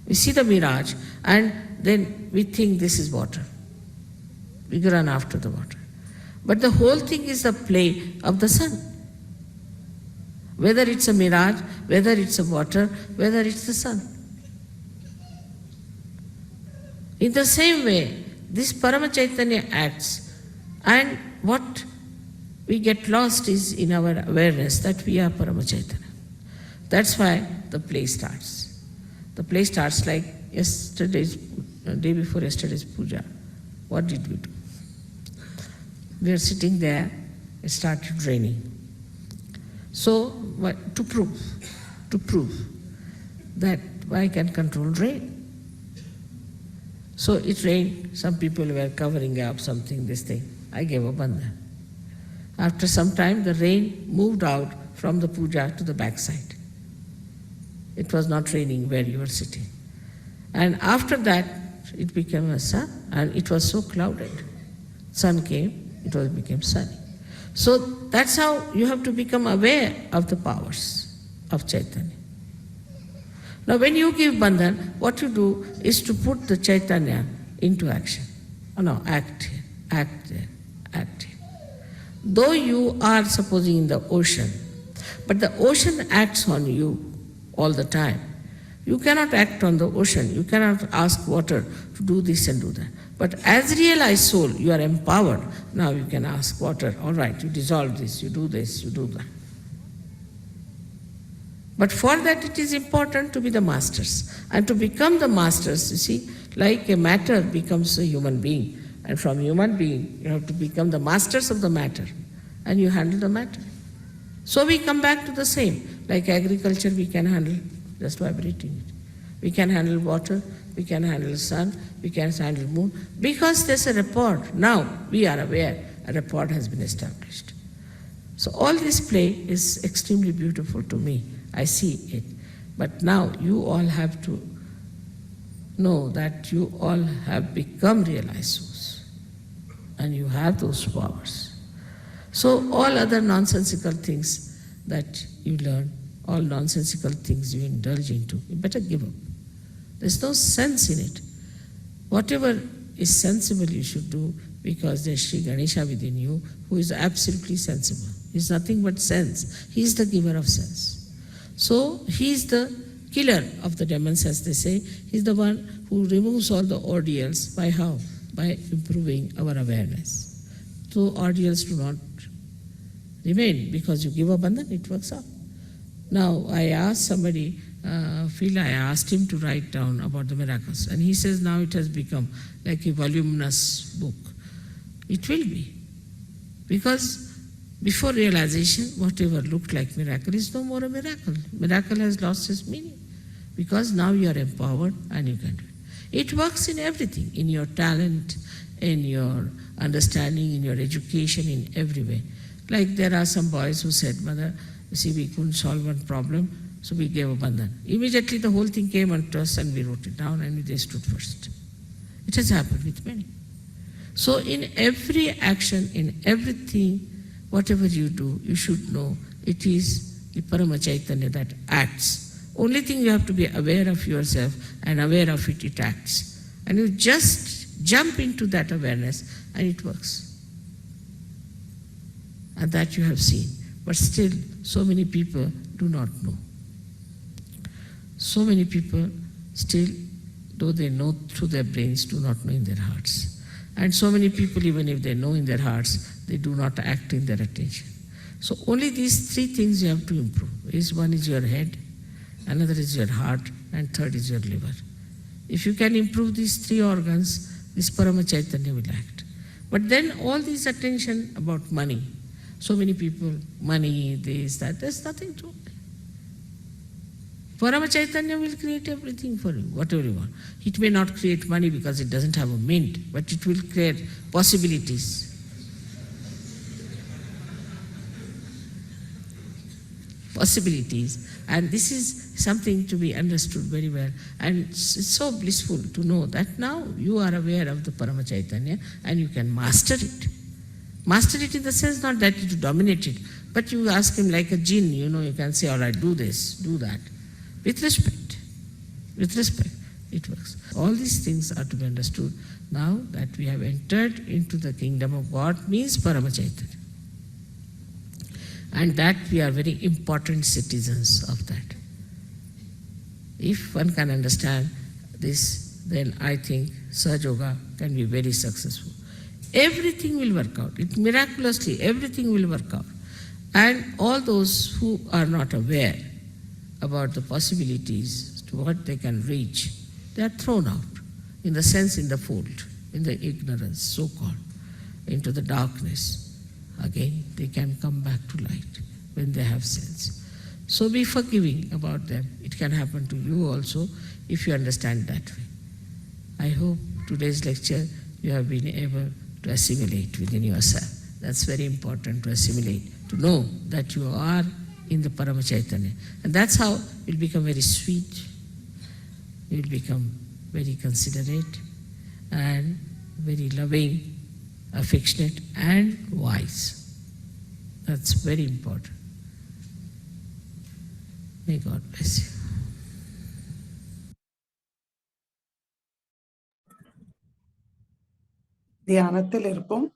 We see the mirage and then we think this is water. We run after the water. But the whole thing is the play of the sun. Whether it's a mirage, whether it's a water, whether it's the sun. In the same way, this Parama Chaitanya acts, and what we get lost is in our awareness that we are Paramachaitanya. That's why the play starts. The play starts like day before yesterday's puja. What did we do? We are sitting there, it started raining. So, to prove that I can control rain. So it rained, some people were covering up something, this thing. I gave a bandhan. After some time, the rain moved out from the puja to the backside. It was not raining where you were sitting. And after that, it became a sun, and it was so clouded. Sun came, it became sunny. So that's how you have to become aware of the powers of Chaitanya. Now when you give bandhan, what you do is to put the Chaitanya into action. Oh no, act here, act there, act here. Though you are supposing in the ocean, but the ocean acts on you all the time. You cannot act on the ocean. You cannot ask water to do this and do that. But as realized soul, you are empowered. Now you can ask water, all right, you dissolve this, you do that. But for that it is important to be the masters. And to become the masters, you see, like a matter becomes a human being. And from human being, you have to become the masters of the matter. And you handle the matter. So we come back to the same. Like agriculture, we can handle just vibrating it. We can handle water, we can handle sun, we can handle moon. Because there's a rapport. Now we are aware a rapport has been established. So all this play is extremely beautiful to me. I see it. But now you all have to know that you all have become realized souls. And you have those powers. So all other nonsensical things that you learn, all nonsensical things you indulge into, you better give up. There's no sense in it. Whatever is sensible you should do, because there's Sri Ganesha within you who is absolutely sensible. He's nothing but sense. He's the giver of sense. So he's the killer of the demons, as they say. He's the one who removes all the ordeals. By how? By improving our awareness. So ordeals do not remain, because you give a bandhan, it works out. Now I asked somebody, Phil, I asked him to write down about the miracles, and he says now it has become like a voluminous book. It will be, because before realization, whatever looked like miracle is no more a miracle. Miracle has lost its meaning, because now you are empowered and you can do it. It works in everything, in your talent, in your understanding, in your education, in every way. Like there are some boys who said, Mother, you see, we couldn't solve one problem, so we gave a bandhan. Immediately the whole thing came onto us and we wrote it down and they stood first. It has happened with many. So in every action, in everything, whatever you do, you should know it is the Paramachaitanya that acts. Only thing you have to be aware of yourself, and aware of it, it acts. And you just jump into that awareness and it works. And that you have seen. But still, so many people do not know. So many people still, though they know through their brains, do not know in their hearts. And so many people, even if they know in their hearts, they do not act in their attention. So only these three things you have to improve. One is your head, another is your heart, and third is your liver. If you can improve these three organs, this Paramachaitanya will act. But then all this attention about money, so many people, money, this, that, there's nothing to it. Paramachaitanya will create everything for you, whatever you want. It may not create money because it doesn't have a mint, but it will create possibilities. Possibilities. And this is something to be understood very well. And it's so blissful to know that now you are aware of the Paramachaitanya and you can master it. Master it in the sense not that you dominate it, but you ask him like a jinn, you can say, all right, do this, do that. With respect. With respect, it works. All these things are to be understood now that we have entered into the kingdom of God, means Paramachaitanya. And that we are very important citizens of that. If one can understand this, then I think Sahaj Yoga can be very successful. everything will work out. It miraculously, everything will work out. And all those who are not aware about the possibilities to what they can reach, they are thrown out, in the sense in the fold, in the ignorance, so-called, into the darkness. Again, they can come back to light when they have sense. So be forgiving about them. It can happen to you also if you understand that way. I hope today's lecture you have been able to assimilate within yourself. That's very important, to assimilate, to know that you are in the Parama Chaitanya. And that's how you'll become very sweet, you'll become very considerate and very loving, affectionate and wise. That's very important. May God bless you. தியானத்தில் இருப்போம்.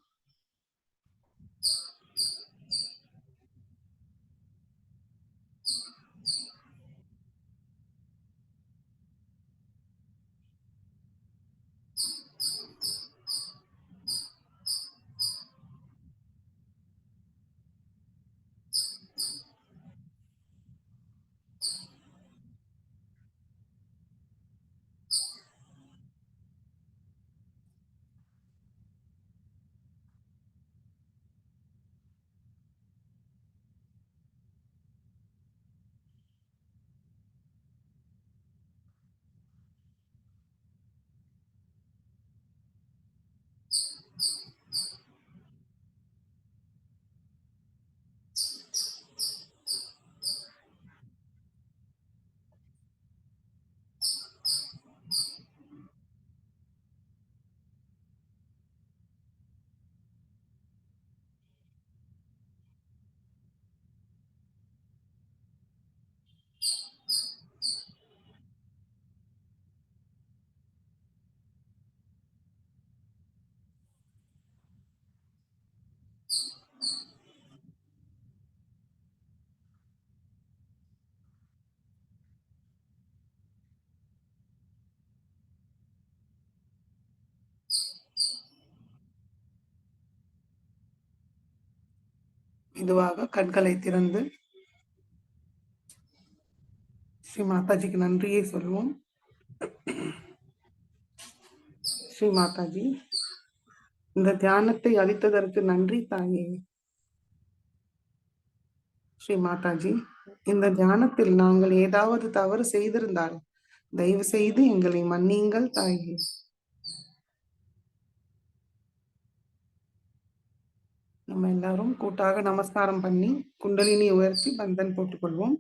மெதுவாக கண்களை திறந்து ஸ்ரீ மாதாஜிக்கு நன்றியை சொல்வோம். ஸ்ரீ மாதாஜி, இந்த தியானத்தை அளித்ததற்கு நன்றி தாயே. ஸ்ரீ மாதாஜி, இந்த தியானத்தில் நாங்கள் ஏதாவது தவறு செய்திருந்தால் தயவு செய்து எங்களை மன்னியுங்கள் தாயே. நம்ம எல்லாரும் கூட்டாக நமஸ்காரம் பண்ணி குண்டலினி உயர்த்தி பந்தன் போட்டுக்கொள்வோம்.